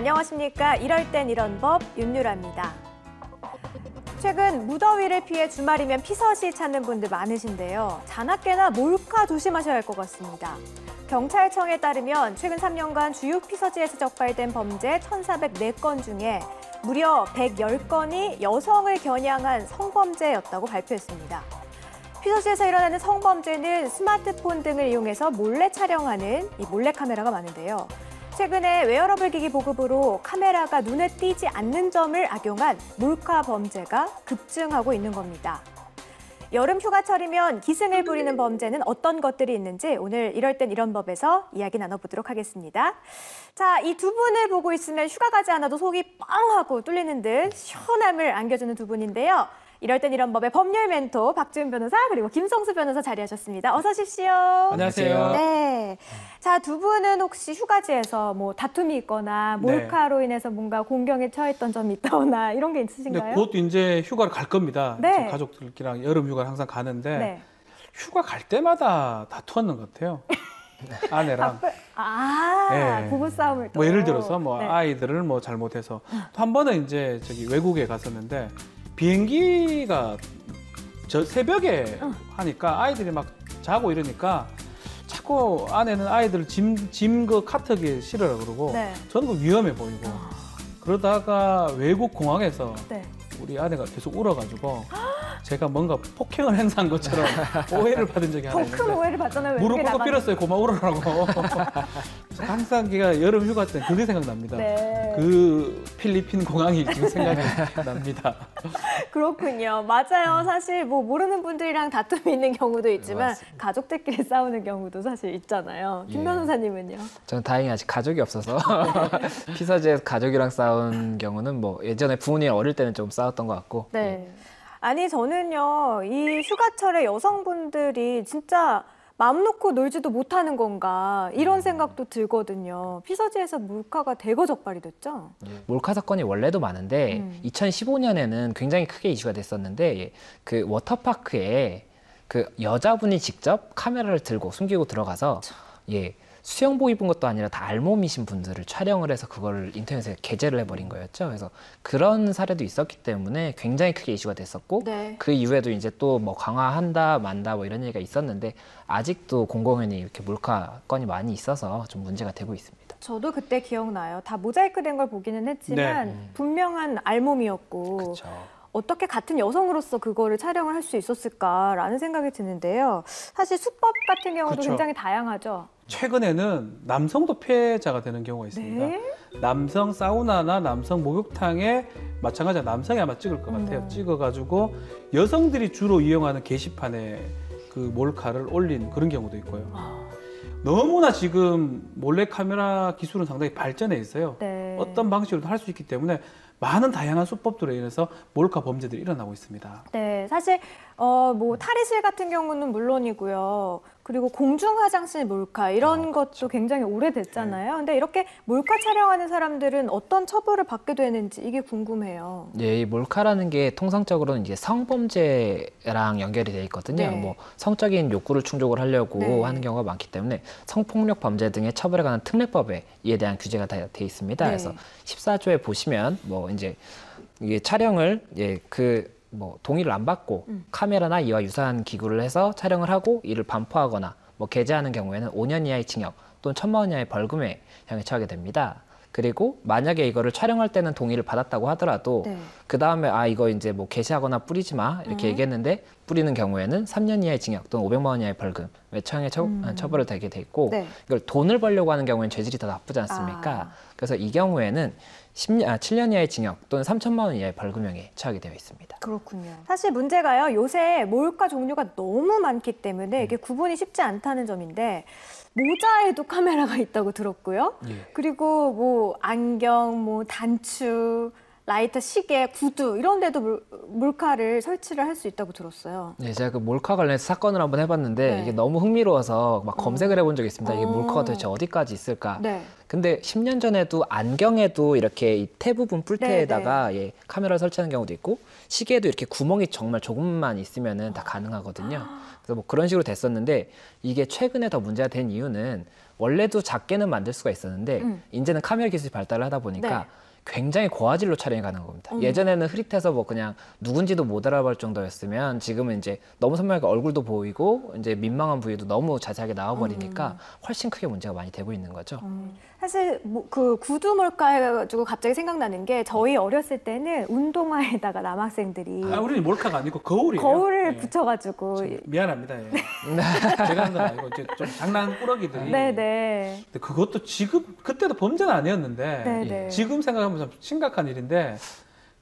안녕하십니까. 이럴 땐 이런 법 윤유라입니다. 최근 무더위를 피해 주말이면 피서시 찾는 분들 많으신데요. 자나깨나 몰카 조심하셔야 할 것 같습니다. 경찰청에 따르면 최근 3년간 주요 피서지에서 적발된 범죄 1,404건 중에 무려 110건이 여성을 겨냥한 성범죄였다고 발표했습니다. 피서지에서 일어나는 성범죄는 스마트폰 등을 이용해서 몰래 촬영하는 이 몰래카메라가 많은데요. 최근에 웨어러블 기기 보급으로 카메라가 눈에 띄지 않는 점을 악용한 몰카 범죄가 급증하고 있는 겁니다. 여름 휴가철이면 기승을 부리는 범죄는 어떤 것들이 있는지 오늘 이럴 땐 이런 법에서 이야기 나눠보도록 하겠습니다. 자, 이 두 분을 보고 있으면 휴가 가지 않아도 속이 뻥 하고 뚫리는 듯 시원함을 안겨주는 두 분인데요. 이럴 땐 이런 법의 법률 멘토 박지훈 변호사 그리고 김성수 변호사 자리하셨습니다. 어서 오십시오. 안녕하세요. 네. 자, 두 분은 혹시 휴가지에서 뭐 다툼이 있거나 몰카로 인해서 뭔가 공경에 처했던 점이 있거나 이런 게 있으신가요? 곧 이제 휴가를 갈 겁니다. 네. 가족들끼리랑 여름 휴가를 항상 가는데 네. 휴가 갈 때마다 다투었는 것 같아요. 아내랑. 네. 부부싸움을 또. 뭐 예를 들어서 뭐 네. 아이들을 뭐 잘못해서 또 한 번은 이제 외국에 갔었는데 비행기가 저 새벽에 하니까 아이들이 막 자고 이러니까 자꾸 아내는 아이들을 짐 그 카트기에 실으라 그러고 네. 저는 그 위험해 보이고 그러다가 외국 공항에서 네. 우리 아내가 계속 울어가지고 제가 뭔가 폭행을 행사한 것처럼 오해를 받은 적이 하나 더 큰 있는데 오해를 받잖아요. 무릎 꿇고 빌었어요. 고마 울어라고. 항상 걔가 여름 휴가 때 그게 생각납니다. 네. 그 필리핀 공항이 지금 생각이 납니다. 그렇군요. 맞아요. 사실 뭐 모르는 분들이랑 다툼이 있는 경우도 있지만 맞습니다. 가족들끼리 싸우는 경우도 사실 있잖아요. 김 변호사님은요? 저는 다행히 아직 가족이 없어서 피서지에서 가족이랑 싸운 경우는 뭐 예전에 부모님 어릴 때는 좀 싸웠던 것 같고. 네. 아니 저는요. 이 휴가철에 여성분들이 진짜 마음 놓고 놀지도 못하는 건가 이런 생각도 들거든요. 피서지에서 몰카가 대거 적발이 됐죠? 몰카 사건이 원래도 많은데 2015년에는 굉장히 크게 이슈가 됐었는데 그 워터파크에 그 여자분이 직접 카메라를 들고 숨기고 들어가서 수영복 입은 것도 아니라 다 알몸이신 분들을 촬영을 해서 그걸 인터넷에 게재를 해버린 거였죠. 그래서 그런 사례도 있었기 때문에 굉장히 크게 이슈가 됐었고 네. 그 이후에도 이제 또 뭐 강화한다 만다 뭐 이런 얘기가 있었는데 아직도 공공연히 이렇게 몰카 건이 많이 있어서 좀 문제가 되고 있습니다. 저도 그때 기억나요. 다 모자이크 된 걸 보기는 했지만 분명한 알몸이었고 그렇죠. 어떻게 같은 여성으로서 그거를 촬영을 할 수 있었을까라는 생각이 드는데요. 사실 수법 같은 경우도 그렇죠. 굉장히 다양하죠. 최근에는 남성도 피해자가 되는 경우가 있습니다. 네? 남성 사우나나 남성 목욕탕에 마찬가지로 남성이 아마 찍을 것 같아요. 찍어가지고 여성들이 주로 이용하는 게시판에 그 몰카를 올린 그런 경우도 있고요. 너무나 지금 몰래카메라 기술은 상당히 발전해 있어요. 네. 어떤 방식으로도 할 수 있기 때문에 많은 다양한 수법들에 의해서 몰카 범죄들이 일어나고 있습니다. 네, 사실 뭐 탈의실 같은 경우는 물론이고요. 그리고 공중 화장실 몰카 이런 것도 굉장히 오래됐잖아요. 근데 이렇게 몰카 촬영하는 사람들은 어떤 처벌을 받게 되는지 이게 궁금해요. 예, 이 몰카라는 게 통상적으로는 이제 성범죄랑 연결이 돼 있거든요. 네. 뭐 성적인 욕구를 충족을 하려고 네. 하는 경우가 많기 때문에 성폭력 범죄 등의 처벌에 관한 특례법에 이에 대한 규제가 다 돼 있습니다. 네. 그래서 14조에 보시면 뭐 이제 이게 촬영을 뭐 동의를 안 받고 카메라나 이와 유사한 기구를 해서 촬영을 하고 이를 반포하거나 뭐 게재하는 경우에는 5년 이하의 징역 또는 1,000만 원 이하의 벌금에 형에 처하게 됩니다. 그리고 만약에 이거를 촬영할 때는 동의를 받았다고 하더라도 네. 그 다음에 이거 이제 뭐 게시하거나 뿌리지 마 이렇게 얘기했는데 뿌리는 경우에는 3년 이하의 징역 또는 500만 원 이하의 벌금에 처형에 처벌을 되게 돼 있고 네. 이걸 돈을 벌려고 하는 경우에는 죄질이 더 나쁘지 않습니까? 그래서 이 경우에는 7년 이하의 징역 또는 3,000만 원 이하의 벌금형에 처하게 되어 있습니다. 그렇군요. 사실 문제가요. 요새 몰카 종류가 너무 많기 때문에 이게 구분이 쉽지 않다는 점인데 모자에도 카메라가 있다고 들었고요. 그리고 뭐 안경, 뭐 단추, 라이터, 시계, 구두 이런 데도 몰카를 설치를 할 수 있다고 들었어요. 네, 제가 그 몰카 관련해서 사건을 한번 해봤는데 네. 이게 너무 흥미로워서 막 검색을 해본 적이 있습니다. 이게 몰카가 도대체 어디까지 있을까? 네. 근데 10년 전에도 안경에도 이렇게 이 테 부분 뿔테에다가 카메라를 설치하는 경우도 있고 시계에도 이렇게 구멍이 정말 조금만 있으면은 다 가능하거든요. 그래서 뭐 그런 식으로 됐었는데 이게 최근에 더 문제가 된 이유는 원래도 작게는 만들 수가 있었는데 이제는 카메라 기술이 발달을 하다 보니까 네. 굉장히 고화질로 촬영이 가능한 겁니다. 예전에는 흐릿해서 뭐 그냥 누군지도 못 알아볼 정도였으면 지금은 이제 너무 선명하게 얼굴도 보이고 이제 민망한 부위도 너무 자세하게 나와버리니까 훨씬 크게 문제가 많이 되고 있는 거죠. 사실 그 구두 몰카 해가지고 갑자기 생각나는 게 저희 어렸을 때는 운동화에다가 남학생들이 우리는 몰카가 아니고 거울이에요. 거울을 예. 붙여가지고 미안합니다. 예. 제가 한 건 아니고 이제 좀 장난꾸러기들이. 네네. 근데 그것도 지금 그때도 범죄는 아니었는데 네네. 지금 생각하면 좀 심각한 일인데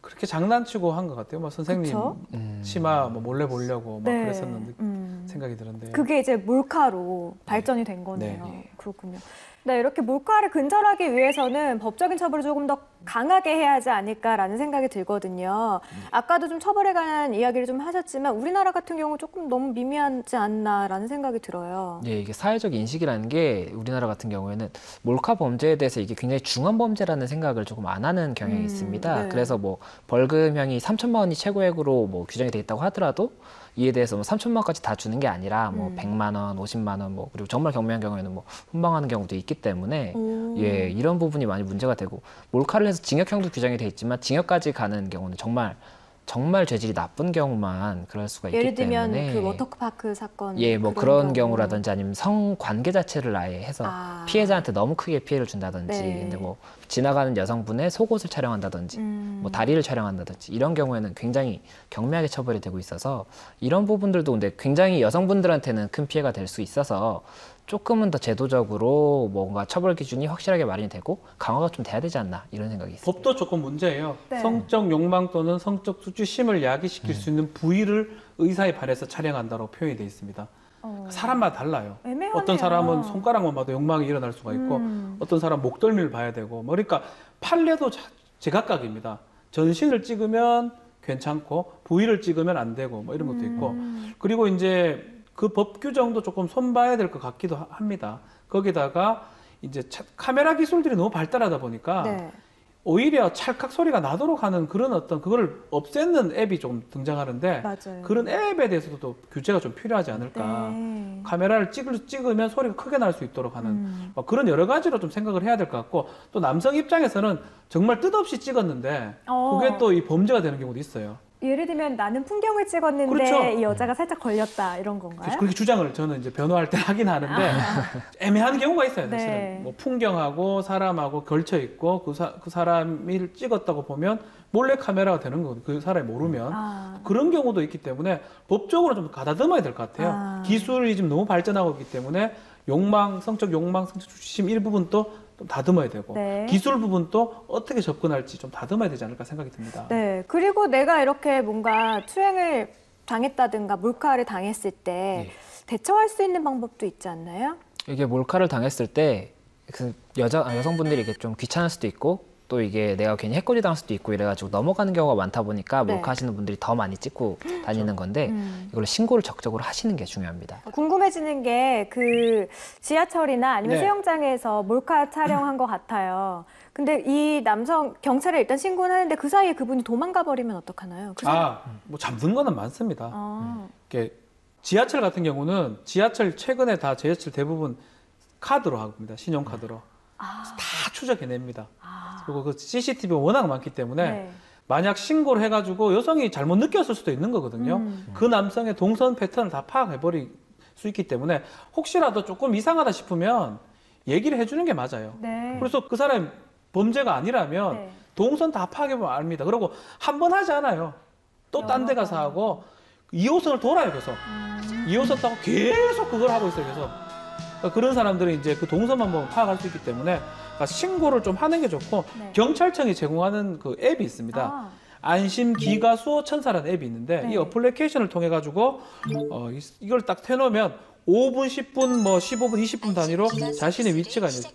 그렇게 장난치고 한 것 같아요. 뭐 선생님 그쵸? 치마 뭐 몰래 보려고 막 네. 그랬었는데 생각이 드는데. 그게 이제 몰카로 발전이 된 거네요. 네. 그렇군요. 네, 이렇게 몰카를 근절하기 위해서는 법적인 처벌을 조금 더 강하게 해야 하지 않을까라는 생각이 들거든요. 아까도 좀 처벌에 관한 이야기를 좀 하셨지만 우리나라 같은 경우 조금 너무 미미하지 않나라는 생각이 들어요. 예, 이게 사회적 인식이라는 게 우리나라 같은 경우에는 몰카 범죄에 대해서 이게 굉장히 중한 범죄라는 생각을 조금 안 하는 경향이 있습니다. 네. 그래서 뭐 벌금형이 3천만 원이 최고액으로 뭐 규정이 돼 있다고 하더라도 이에 대해서 뭐 3천만 원까지 다 주는 게 아니라 뭐 100만 원, 50만 원, 뭐 그리고 정말 경미한 경우에는 뭐 훈방하는 경우도 있기 때문에 예, 이런 부분이 많이 문제가 되고 몰카를 해서 징역형도 규정이 돼 있지만 징역까지 가는 경우는 정말 죄질이 나쁜 경우만 그럴 수가 있기 예를 들면 때문에 그 워터파크 사건 예, 뭐 그런 경우라든지 아니면 성관계 자체를 아예 해서 피해자한테 너무 크게 피해를 준다든지 네. 근데 뭐 지나가는 여성분의 속옷을 촬영한다든지 뭐 다리를 촬영한다든지 이런 경우에는 굉장히 경미하게 처벌이 되고 있어서 이런 부분들도 근데 굉장히 여성분들한테는 큰 피해가 될 수 있어서 조금은 더 제도적으로 뭔가 처벌 기준이 확실하게 마련이 되고 강화가 좀 돼야 되지 않나 이런 생각이 있습니다. 법도 조금 문제예요. 네. 성적 욕망 또는 성적 수치심을 야기시킬 수 있는 부위를 의사에 반해서 촬영한다고 표현이 되어 있습니다. 사람마다 달라요. 애매하네요. 어떤 사람은 손가락만 봐도 욕망이 일어날 수가 있고 어떤 사람은 목덜미를 봐야 되고 뭐 그러니까 판례도 제각각입니다. 전신을 찍으면 괜찮고 부위를 찍으면 안 되고 뭐 이런 것도 있고 그리고 이제 그 법 규정도 조금 손봐야 될 것 같기도 합니다. 거기다가 이제 카메라 기술들이 너무 발달하다 보니까 네. 오히려 찰칵 소리가 나도록 하는 그런 어떤 그걸 없애는 앱이 좀 등장하는데 맞아요. 그런 앱에 대해서도 또 규제가 좀 필요하지 않을까. 네. 카메라를 찍으면 소리가 크게 날 수 있도록 하는 뭐 그런 여러 가지로 좀 생각을 해야 될 것 같고 또 남성 입장에서는 정말 뜻없이 찍었는데 그게 또 이 범죄가 되는 경우도 있어요. 예를 들면 나는 풍경을 찍었는데 그렇죠. 이 여자가 살짝 걸렸다 이런 건가요? 그렇게 주장을 저는 이제 변호할 때 하긴 하는데 애매한 경우가 있어요. 사실은 네. 뭐 풍경하고 사람하고 걸쳐 있고 그 사람을 찍었다고 보면 몰래 카메라가 되는 거거든요. 그 사람이 모르면 그런 경우도 있기 때문에 법적으로 좀 가다듬어야 될 것 같아요. 기술이 지금 너무 발전하고 있기 때문에 성적 욕망, 성적 수치심 일부분도 좀 다듬어야 되고 네. 기술 부분도 어떻게 접근할지 좀 다듬어야 되지 않을까 생각이 듭니다. 네. 그리고 내가 이렇게 뭔가 추행을 당했다든가 몰카를 당했을 때 대처할 수 있는 방법도 있지 않나요? 이게 몰카를 당했을 때 그 여성분들이 이게 좀 귀찮을 수도 있고 또 이게 내가 괜히 해코지 당할 수도 있고 이래가지고 넘어가는 경우가 많다 보니까 네. 몰카하시는 분들이 더 많이 찍고 다니는 건데 이걸 신고를 적극적으로 하시는 게 중요합니다. 궁금해지는 게 그 지하철이나 아니면 네. 수영장에서 몰카 촬영한 것 같아요. 근데 이 남성 경찰에 일단 신고는 하는데 그 사이에 그분이 도망가 버리면 어떡하나요? 뭐 잠든 거는 많습니다. 아. 이렇게 지하철 같은 경우는 최근에 다 지하철 대부분 카드로 합니다. 신용카드로. 다 추적해냅니다. 그리고 그 CCTV가 워낙 많기 때문에 네. 만약 신고를 해가지고 여성이 잘못 느꼈을 수도 있는 거거든요. 그 남성의 동선 패턴을 다 파악해버릴 수 있기 때문에 혹시라도 조금 이상하다 싶으면 얘기를 해주는 게 맞아요. 네. 그래서 그 사람이 범죄가 아니라면 네. 동선 다 파악해보면 압니다. 그리고 한 번 하지 않아요. 또 딴 데 가서 하고 2호선을 돌아요. 계속 2호선 타고 계속 그걸 하고 있어요. 계속 그러니까 그런 사람들은 이제 그 동선만 보면 파악할 수 있기 때문에 그러니까 신고를 좀 하는 게 좋고 네. 경찰청이 제공하는 그 앱이 있습니다. 안심 기가 수호천사라는 앱이 있는데 네. 이 어플리케이션을 통해 가지고 이걸 딱 해놓으면 5분, 10분, 뭐 15분, 20분 단위로 자신의 위치가 이제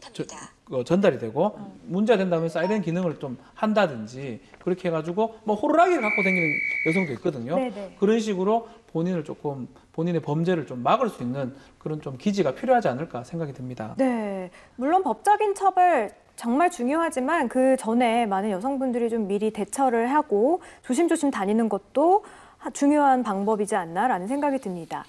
전달이 되고 문제가 된다면 사이렌 기능을 좀 한다든지 그렇게 해가지고 뭐 호루라기를 갖고 다니는 여성도 있거든요. 네네. 그런 식으로 본인의 범죄를 좀 막을 수 있는 그런 좀 기지가 필요하지 않을까 생각이 듭니다. 네. 물론 법적인 처벌 정말 중요하지만 그 전에 많은 여성분들이 좀 미리 대처를 하고 조심조심 다니는 것도 중요한 방법이지 않나라는 생각이 듭니다.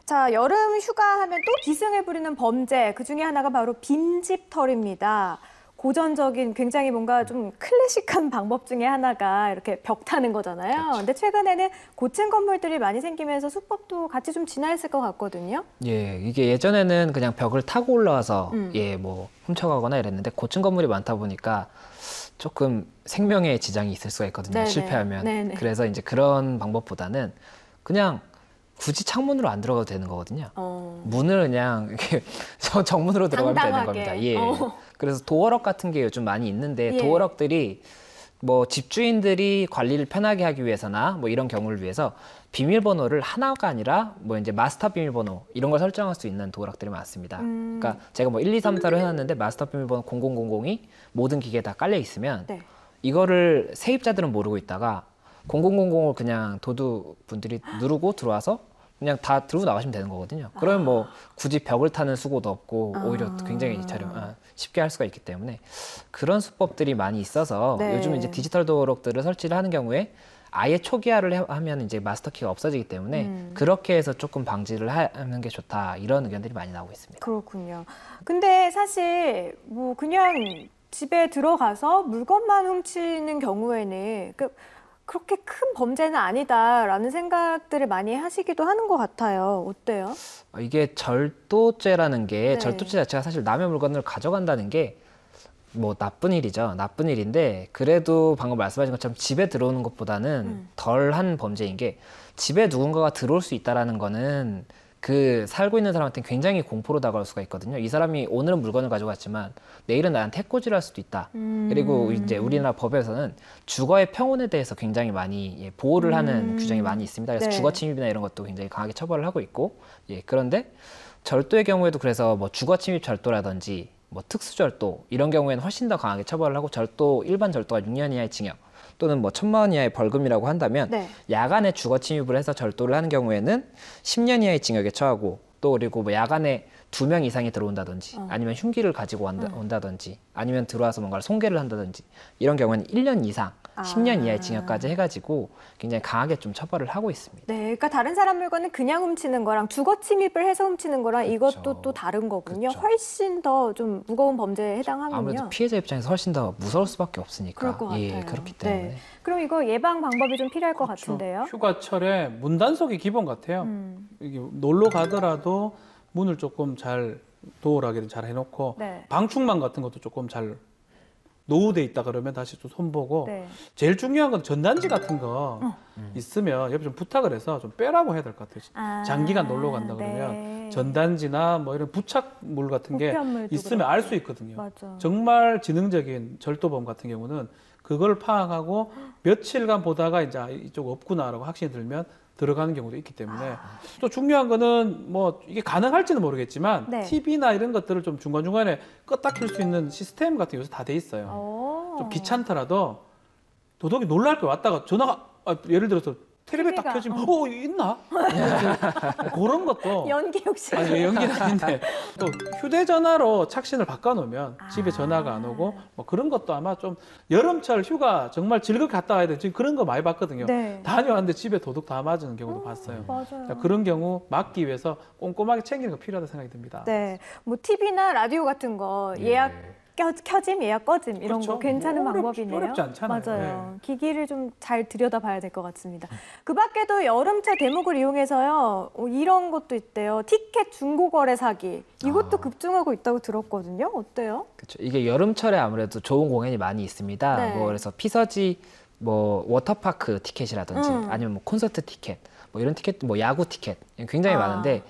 자, 여름 휴가하면 또 기승을 부리는 범죄, 그중에 하나가 바로 빈집털입니다. 고전적인 굉장히 뭔가 좀 클래식한 방법 중에 하나가 이렇게 벽 타는 거잖아요. 그렇죠. 근데 최근에는 고층 건물들이 많이 생기면서 수법도 같이 좀 진화했을 것 같거든요. 예, 이게 예전에는 그냥 벽을 타고 올라와서 예, 뭐 훔쳐가거나 이랬는데 고층 건물이 많다 보니까 조금 생명에 지장이 있을 수가 있거든요. 네네. 실패하면. 네네. 그래서 이제 그런 방법보다는 그냥 굳이 창문으로 안 들어가도 되는 거거든요. 문을 그냥 이렇게 정문으로 들어가면 되는 당당하게. 겁니다. 예. 그래서 도어럭 같은 게 요즘 많이 있는데 예. 도어럭들이 뭐 집주인들이 관리를 편하게 하기 위해서나 뭐 이런 경우를 위해서 비밀번호를 하나가 아니라 뭐 이제 마스터 비밀번호 이런 걸 설정할 수 있는 도어락들이 많습니다. 그러니까 제가 뭐 1, 2, 3, 4로 해놨는데 마스터 비밀번호 0000이 모든 기계에 다 깔려 있으면 네. 이거를 세입자들은 모르고 있다가 0000을 그냥 도둑분들이 누르고 들어와서 그냥 다 들고 나가시면 되는 거거든요. 그러면 뭐 굳이 벽을 타는 수고도 없고 오히려 굉장히 쉽게 할 수가 있기 때문에 그런 수법들이 많이 있어서 네. 요즘 이제 디지털 도어락들을 설치를 하는 경우에 아예 초기화를 하면 이제 마스터 키가 없어지기 때문에 그렇게 해서 조금 방지를 하는 게 좋다 이런 의견들이 많이 나오고 있습니다. 그렇군요. 근데 사실 뭐 그냥 집에 들어가서 물건만 훔치는 경우에는 그렇게 큰 범죄는 아니다라는 생각들을 많이 하시기도 하는 것 같아요. 어때요? 이게 절도죄라는 게 네. 절도죄 자체가 사실 남의 물건을 가져간다는 게 뭐 나쁜 일이죠. 나쁜 일인데 그래도 방금 말씀하신 것처럼 집에 들어오는 것보다는 덜한 범죄인 게 집에 누군가가 들어올 수 있다라는 거는 그 살고 있는 사람한테는 굉장히 공포로 다가올 수가 있거든요. 이 사람이 오늘은 물건을 가져갔지만 내일은 나한테 해코지를 할 수도 있다. 그리고 이제 우리나라 법에서는 주거의 평온에 대해서 굉장히 많이 보호를 하는 규정이 많이 있습니다. 그래서 네. 주거 침입이나 이런 것도 굉장히 강하게 처벌을 하고 있고, 그런데 절도의 경우에도 그래서 뭐 주거 침입 절도라든지 뭐 특수절도 이런 경우에는 훨씬 더 강하게 처벌을 하고 일반 절도가 6년 이하의 징역 또는 뭐 1,000만 원 이하의 벌금이라고 한다면 네. 야간에 주거 침입을 해서 절도를 하는 경우에는 10년 이하의 징역에 처하고 또 그리고 뭐 야간에 2명 이상이 들어온다든지 아니면 흉기를 가지고 온다든지 아니면 들어와서 뭔가를 손괴를 한다든지 이런 경우는 1년 이상 10년 이하의 징역까지 해가지고 굉장히 강하게 좀 처벌을 하고 있습니다. 네, 그러니까 다른 사람 물건은 그냥 훔치는 거랑 주거 침입을 해서 훔치는 거랑 이것도 그렇죠. 또 다른 거군요. 그렇죠. 훨씬 더 좀 무거운 범죄에 해당하군요. 아무래도 피해자 입장에서 훨씬 더 무서울 수밖에 없으니까. 그럴 것 같아요. 그렇기 때문에. 네. 그럼 이거 예방 방법이 좀 필요할 것 그렇죠. 같은데요. 휴가철에 문 단속이 기본 같아요. 이게 놀러 가더라도 문을 조금 잘 도어락을 잘 해놓고 네. 방충망 같은 것도 조금 잘 노후돼 있다 그러면 다시 또 손보고 네. 제일 중요한 건 전단지 같은 거 있으면 옆에 좀 부탁을 해서 좀 빼라고 해야 될 것 같아요. 장기간 놀러 간다 그러면 네. 전단지나 뭐 이런 부착물 같은 게 우편물도 있으면 알 수 있거든요. 맞아. 정말 지능적인 절도범 같은 경우는 그걸 파악하고 며칠간 보다가 이제 이쪽 없구나라고 확신이 들면 들어가는 경우도 있기 때문에 또 중요한 거는 뭐 이게 가능할지는 모르겠지만 네. TV나 이런 것들을 좀 중간중간에 껐다 켤 수 있는 시스템 같은 게 요새 다 돼 있어요. 좀 귀찮더라도 도둑이 놀랄 거 왔다가 전화가 예를 들어서 텔레비 딱 TV가, 켜지면 있나? 그런 것도 연기 혹시? 아니 연기는 아닌데 또 휴대전화로 착신을 바꿔놓으면 집에 전화가 안 오고 뭐 그런 것도 아마 좀 여름철 휴가 정말 즐겁게 갔다 와야 돼. 지금 그런 거 많이 봤거든요. 네. 다녀왔는데 집에 도둑 다 맞은 경우도 봤어요. 맞아요. 그러니까 그런 경우 막기 위해서 꼼꼼하게 챙기는 거 필요하다 생각이 듭니다. 네, 뭐 TV나 라디오 같은 거 예약 켜짐, 예약 꺼짐 이런 그렇죠. 거 괜찮은 뭐 방법이네요. 어렵지 않잖아요. 맞아요. 기기를 좀 잘 들여다봐야 될 것 같습니다. 그 밖에도 여름철 대목을 이용해서요. 이런 것도 있대요. 티켓 중고거래 사기. 이것도 급증하고 있다고 들었거든요. 어때요? 그렇죠. 이게 여름철에 아무래도 좋은 공연이 많이 있습니다. 네. 뭐 그래서 피서지, 뭐 워터파크 티켓이라든지 아니면 뭐 콘서트 티켓, 뭐 이런 티켓, 뭐 야구 티켓 굉장히 많은데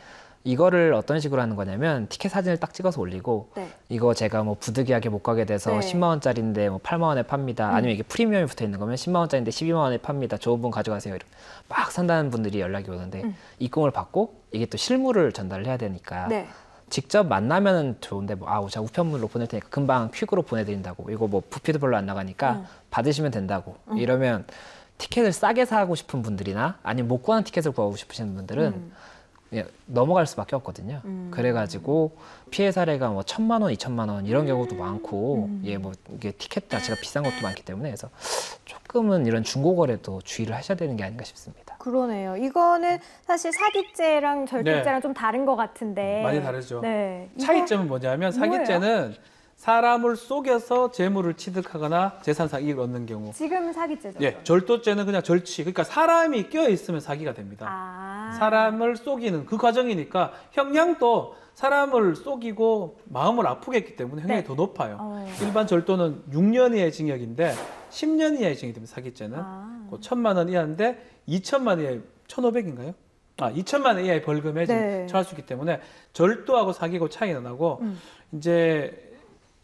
이거를 어떤 식으로 하는 거냐면 티켓 사진을 딱 찍어서 올리고 네. 이거 제가 뭐 부득이하게 못 가게 돼서 네. 10만 원짜리인데 뭐 8만 원에 팝니다. 아니면 이게 프리미엄이 붙어 있는 거면 10만 원짜리인데 12만 원에 팝니다. 좋은 분 가져가세요. 이렇게 막 산다는 분들이 연락이 오는데 입금을 받고 이게 또 실물을 전달을 해야 되니까 네. 직접 만나면은 좋은데 뭐 제가 우편물로 보낼 테니까 금방 퀵으로 보내드린다고 이거 뭐 부피도 별로 안 나가니까 받으시면 된다고 이러면 티켓을 싸게 사고 싶은 분들이나 아니면 못 구하는 티켓을 구하고 싶으신 분들은 넘어갈 수밖에 없거든요. 그래가지고 피해 사례가 뭐 1,000만 원, 2,000만 원 이런 경우도 많고 뭐 이게 티켓 자체가 비싼 것도 많기 때문에 그래서 조금은 이런 중고거래도 주의를 하셔야 되는 게 아닌가 싶습니다. 그러네요. 이거는 사실 사기죄랑 절도죄랑 네. 좀 다른 것 같은데. 많이 다르죠. 네. 차이점은 뭐냐면 사기죄는 사람을 속여서 재물을 취득하거나 재산 이익을 얻는 경우. 지금은 사기죄죠. 예, 절도죄는 그냥 절취. 그러니까 사람이 껴 있으면 사기가 됩니다. 사람을 속이는 그 과정이니까 형량도 사람을 속이고 마음을 아프게 했기 때문에 형량이 네. 더 높아요. 일반 절도는 6년 이하의 징역인데 10년 이하의 징역이 됩니다. 사기죄는. 1,000만 원 이하인데 2천만 원 이하의 1,500인가요? 2천만 원 이하의 벌금에 네. 처할 수 있기 때문에 절도하고 사기고 차이가 나고 이제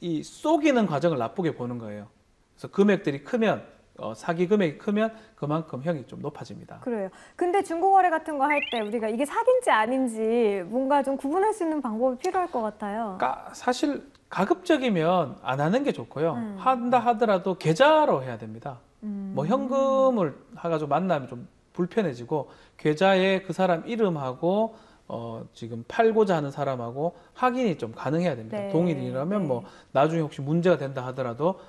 이 속이는 과정을 나쁘게 보는 거예요. 그래서 금액들이 크면 사기 금액이 크면 그만큼 형이 좀 높아집니다. 그래요. 근데 중고거래 같은 거 할 때 우리가 이게 사기인지 아닌지 뭔가 좀 구분할 수 있는 방법이 필요할 것 같아요. 사실 가급적이면 안 하는 게 좋고요. 한다 하더라도 계좌로 해야 됩니다. 뭐 현금을 해가지고 만나면 좀 불편해지고 계좌에 그 사람 이름하고 지금 팔고자 하는 사람하고 확인이 좀 가능해야 됩니다. 네. 동일이라면 네. 뭐 나중에 혹시 문제가 된다 하더라도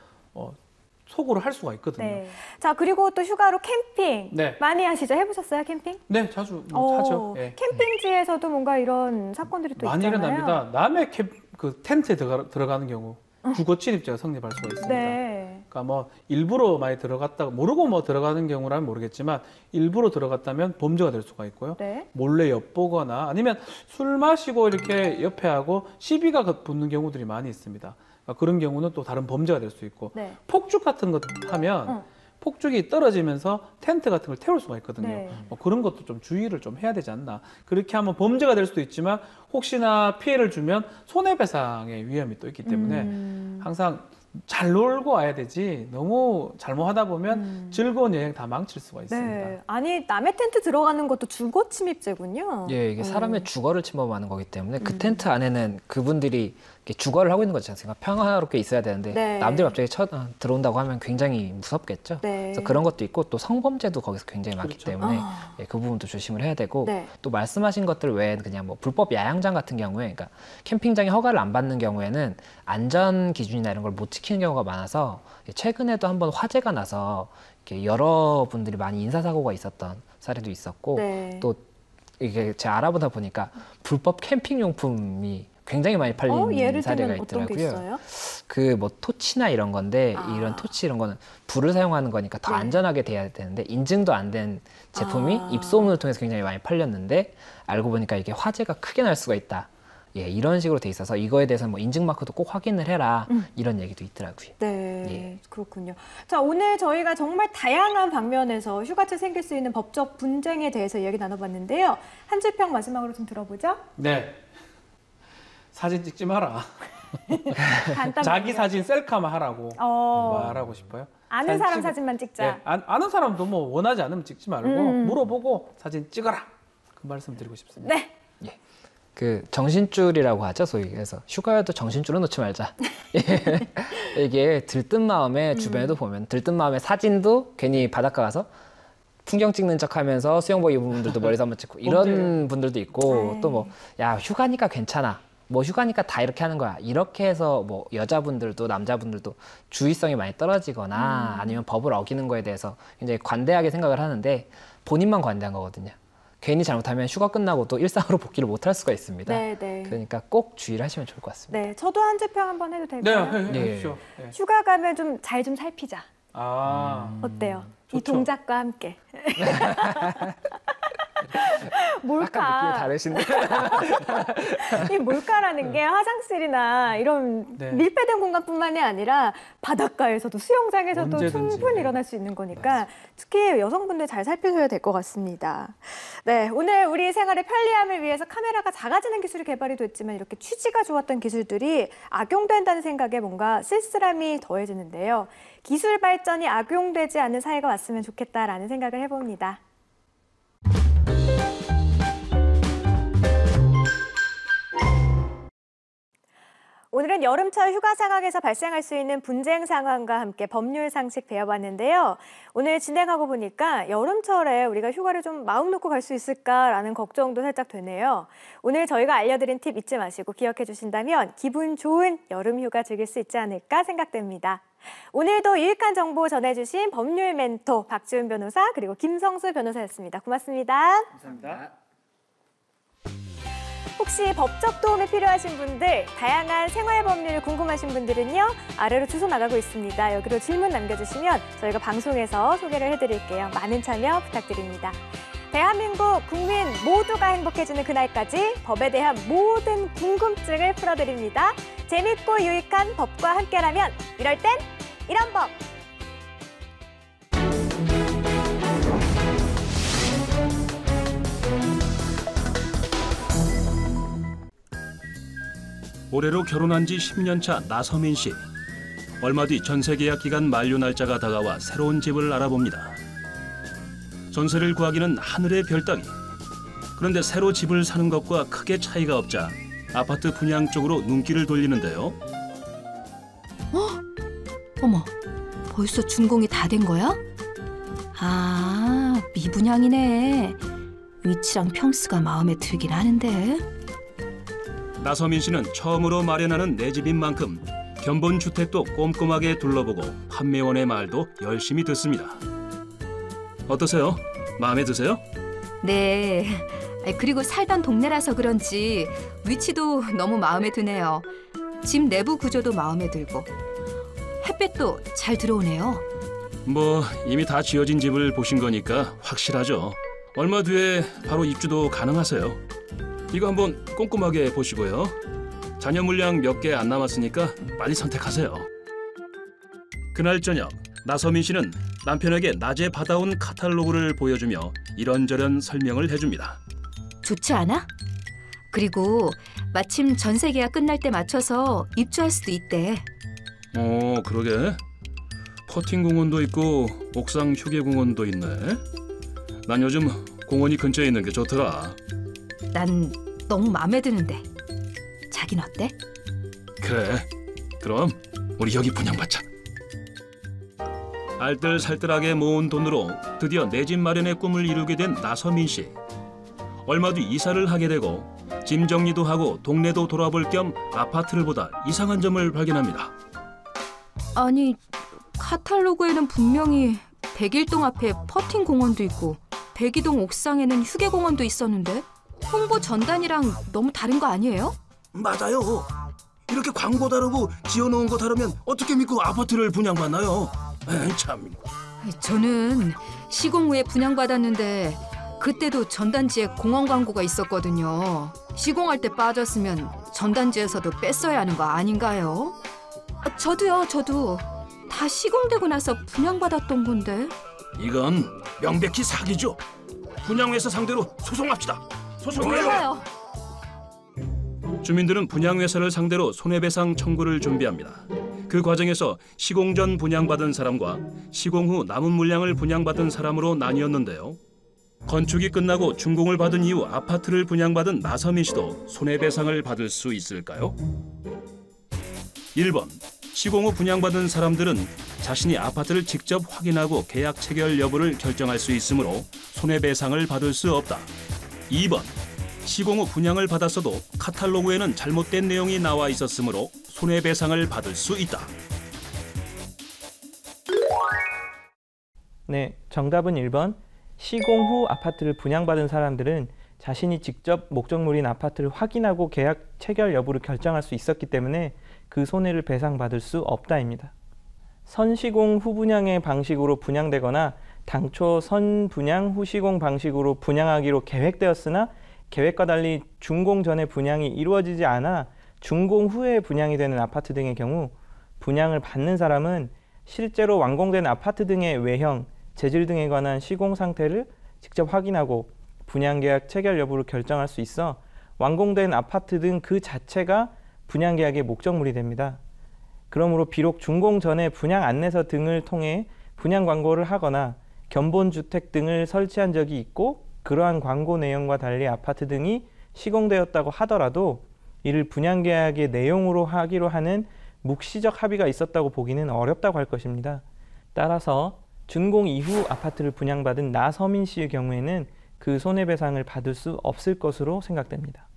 속으로 할 수가 있거든요. 네. 자, 그리고 또 휴가로 캠핑 네. 많이 하시죠? 해보셨어요, 캠핑? 네, 자주 하죠. 예. 캠핑지에서도 뭔가 이런 사건들이 또 많이 있잖아요. 일어납니다. 남의 그 텐트에 들어가는 경우 주거 침입죄가 성립할 수가 있습니다. 네. 그러니까 뭐 일부러 많이 들어갔다가 모르고 뭐 들어가는 경우라면 모르겠지만 일부러 들어갔다면 범죄가 될 수가 있고요. 네. 몰래 엿보거나 아니면 술 마시고 이렇게 옆에 하고 시비가 붙는 경우들이 많이 있습니다. 그러니까 그런 경우는 또 다른 범죄가 될 수 있고 네. 폭죽 같은 것 하면 폭죽이 떨어지면서 텐트 같은 걸 태울 수가 있거든요. 네. 그런 것도 좀 주의를 좀 해야 되지 않나. 그렇게 하면 범죄가 될 수도 있지만 혹시나 피해를 주면 손해배상의 위험이 또 있기 때문에 항상 잘 놀고 와야 되지 너무 잘못하다 보면 즐거운 여행 다 망칠 수가 있습니다. 네. 아니, 남의 텐트 들어가는 것도 주거 침입죄군요. 예, 이게 사람의 주거를 침범하는 거기 때문에 그 텐트 안에는 그분들이 이렇게 주거를 하고 있는 거지 않습니까? 평화롭게 있어야 되는데 네. 남들이 갑자기 들어온다고 하면 굉장히 무섭겠죠. 네. 그래서 그런 것도 있고 또 성범죄도 거기서 굉장히 많기 그렇죠. 때문에 예, 그 부분도 조심을 해야 되고 네. 또 말씀하신 것들 외에는 그냥 뭐 불법 야영장 같은 경우에 그러니까 캠핑장에 허가를 안 받는 경우에는 안전 기준이나 이런 걸 못 지키는 경우가 많아서 최근에도 한번 화재가 나서 이렇게 여러분들이 많이 인사사고가 있었던 사례도 있었고 네. 또 이게 제가 알아보다 보니까 불법 캠핑용품이 굉장히 많이 팔리는 예를 사례가 들면 어떤 게 있더라고요. 있어요? 그 뭐 토치나 이런 건데 이런 토치 이런 거는 불을 사용하는 거니까 더 네. 안전하게 돼야 되는데 인증도 안 된 제품이 입소문을 통해서 굉장히 많이 팔렸는데 알고 보니까 이게 화재가 크게 날 수가 있다. 예, 이런 식으로 돼 있어서 이거에 대해서는 뭐 인증 마크도 꼭 확인을 해라 이런 얘기도 있더라고요. 네, 예. 그렇군요. 자, 오늘 저희가 정말 다양한 방면에서 휴가철 생길 수 있는 법적 분쟁에 대해서 이야기 나눠봤는데요. 한 줄 평 마지막으로 좀 들어보죠. 네. 사진 찍지 마라. 간단. 자기 사진 셀카만 하라고 말하고 싶어요. 아는 사람 찍어- 사진만 찍자. 네, 아는 사람도 뭐 원하지 않으면 찍지 말고 물어보고 사진 찍어라. 그 말씀 드리고 싶습니다. 네. 그 정신줄이라고 하죠, 소위. 그래서 휴가에도 정신줄은 놓지 말자. 예. 이게 들뜬 마음에 주변에도 보면 들뜬 마음에 사진도 괜히 바닷가 가서 풍경 찍는 척하면서 수영복 입은 분들도 머리서 한번 찍고 이런 분들도 있고 또 뭐 야 휴가니까 괜찮아. 뭐 휴가니까 다 이렇게 하는 거야. 이렇게 해서 뭐 여자분들도 남자분들도 주의성이 많이 떨어지거나 아니면 법을 어기는 거에 대해서 굉장히 관대하게 생각을 하는데 본인만 관대한 거거든요. 괜히 잘못하면 휴가 끝나고 또 일상으로 복귀를 못 할 수가 있습니다. 네, 네. 그러니까 꼭 주의를 하시면 좋을 것 같습니다. 네, 저도 한 줄 평 한번 해도 네, 될까요? 해주십시오. 네. 휴가 가면 좀 잘 좀 살피자. 어때요? 이 좋죠. 동작과 함께. 몰카. 약간 느낌이 다르신데. 이 몰카라는 게 화장실이나 이런 네. 밀폐된 공간뿐만이 아니라 바닷가에서도 수영장에서도 언제든지. 충분히 일어날 수 있는 거니까 특히 여성분들 잘 살피셔야 될 것 같습니다. 네, 오늘 우리 생활의 편리함을 위해서 카메라가 작아지는 기술이 개발이 됐지만 이렇게 취지가 좋았던 기술들이 악용된다는 생각에 뭔가 쓸쓸함이 더해지는데요. 기술 발전이 악용되지 않는 사회가 왔으면 좋겠다라는 생각을 해봅니다. 오늘은 여름철 휴가 상황에서 발생할 수 있는 분쟁 상황과 함께 법률 상식 배워봤는데요. 오늘 진행하고 보니까 여름철에 우리가 휴가를 좀 마음 놓고 갈 수 있을까라는 걱정도 살짝 되네요. 오늘 저희가 알려드린 팁 잊지 마시고 기억해 주신다면 기분 좋은 여름 휴가 즐길 수 있지 않을까 생각됩니다. 오늘도 유익한 정보 전해주신 법률 멘토 박지훈 변호사 그리고 김성수 변호사였습니다. 고맙습니다. 감사합니다. 혹시 법적 도움이 필요하신 분들, 다양한 생활 법률 궁금하신 분들은요, 아래로 주소 나가고 있습니다. 여기로 질문 남겨주시면 저희가 방송에서 소개를 해드릴게요. 많은 참여 부탁드립니다. 대한민국 국민 모두가 행복해지는 그날까지 법에 대한 모든 궁금증을 풀어드립니다. 재밌고 유익한 법과 함께라면 이럴 땐 이런 법! 올해로 결혼한 지 10년 차 나서민 씨. 얼마 뒤 전세 계약 기간 만료 날짜가 다가와 새로운 집을 알아봅니다. 전세를 구하기는 하늘의 별 따기. 그런데 새로 집을 사는 것과 크게 차이가 없자 아파트 분양 쪽으로 눈길을 돌리는데요. 어머, 벌써 준공이 다 된 거야? 아, 미분양이네. 위치랑 평수가 마음에 들긴 하는데. 나서민 씨는 처음으로 마련하는 내 집인 만큼 견본 주택도 꼼꼼하게 둘러보고 판매원의 말도 열심히 듣습니다. 어떠세요? 마음에 드세요? 네. 그리고 살던 동네라서 그런지 위치도 너무 마음에 드네요. 집 내부 구조도 마음에 들고 햇빛도 잘 들어오네요. 뭐 이미 다 지어진 집을 보신 거니까 확실하죠. 얼마 뒤에 바로 입주도 가능하세요. 이거 한번 꼼꼼하게 보시고요. 잔여 물량 몇 개 안 남았으니까 빨리 선택하세요. 그날 저녁 나서민 씨는 남편에게 낮에 받아온 카탈로그를 보여주며 이런저런 설명을 해줍니다. 좋지 않아? 그리고 마침 전세 계약 끝날 때 맞춰서 입주할 수도 있대. 그러게. 퍼팅 공원도 있고 옥상 휴게 공원도 있네. 난 요즘 공원이 근처에 있는 게 좋더라. 난 너무 마음에 드는데. 자긴 어때? 그래. 그럼 우리 여기 분양받자. 알뜰살뜰하게 모은 돈으로 드디어 내 집 마련의 꿈을 이루게 된 나서민 씨. 얼마 뒤 이사를 하게 되고 짐 정리도 하고 동네도 돌아볼 겸 아파트를 보다 이상한 점을 발견합니다. 아니, 카탈로그에는 분명히 101동 앞에 퍼팅 공원도 있고 102동 옥상에는 휴게 공원도 있었는데 홍보 전단이랑 너무 다른 거 아니에요? 맞아요. 이렇게 광고 다르고 지어놓은 거 다르면 어떻게 믿고 아파트를 분양받나요? 참. 저는 시공 후에 분양받았는데 그때도 전단지에 공원 광고가 있었거든요. 시공할 때 빠졌으면 전단지에서도 뺐어야 하는 거 아닌가요? 저도요. 다 시공되고 나서 분양받았던 건데. 이건 명백히 사기죠. 분양회사 상대로 소송합시다. 몰라요. 주민들은 분양회사를 상대로 손해배상 청구를 준비합니다. 그 과정에서 시공 전 분양받은 사람과 시공 후 남은 물량을 분양받은 사람으로 나뉘었는데요. 건축이 끝나고 준공을 받은 이후 아파트를 분양받은 나서민 씨도 손해배상을 받을 수 있을까요? 1번. 시공 후 분양받은 사람들은 자신이 아파트를 직접 확인하고 계약 체결 여부를 결정할 수 있으므로 손해배상을 받을 수 없다. 2번. 시공 후 분양을 받았어도 카탈로그에는 잘못된 내용이 나와 있었으므로 손해배상을 받을 수 있다. 네, 정답은 1번. 시공 후 아파트를 분양받은 사람들은 자신이 직접 목적물인 아파트를 확인하고 계약 체결 여부를 결정할 수 있었기 때문에 그 손해를 배상받을 수 없다입니다. 선시공 후 분양의 방식으로 분양되거나 당초 선분양 후 시공 방식으로 분양하기로 계획되었으나 계획과 달리 준공 전에 분양이 이루어지지 않아 준공 후에 분양이 되는 아파트 등의 경우 분양을 받는 사람은 실제로 완공된 아파트 등의 외형, 재질 등에 관한 시공 상태를 직접 확인하고 분양계약 체결 여부를 결정할 수 있어 완공된 아파트 등 그 자체가 분양계약의 목적물이 됩니다. 그러므로 비록 준공 전에 분양 안내서 등을 통해 분양 광고를 하거나 견본주택 등을 설치한 적이 있고 그러한 광고 내용과 달리 아파트 등이 시공되었다고 하더라도 이를 분양계약의 내용으로 하기로 하는 묵시적 합의가 있었다고 보기는 어렵다고 할 것입니다. 따라서 준공 이후 아파트를 분양받은 나서민 씨의 경우에는 그 손해배상을 받을 수 없을 것으로 생각됩니다.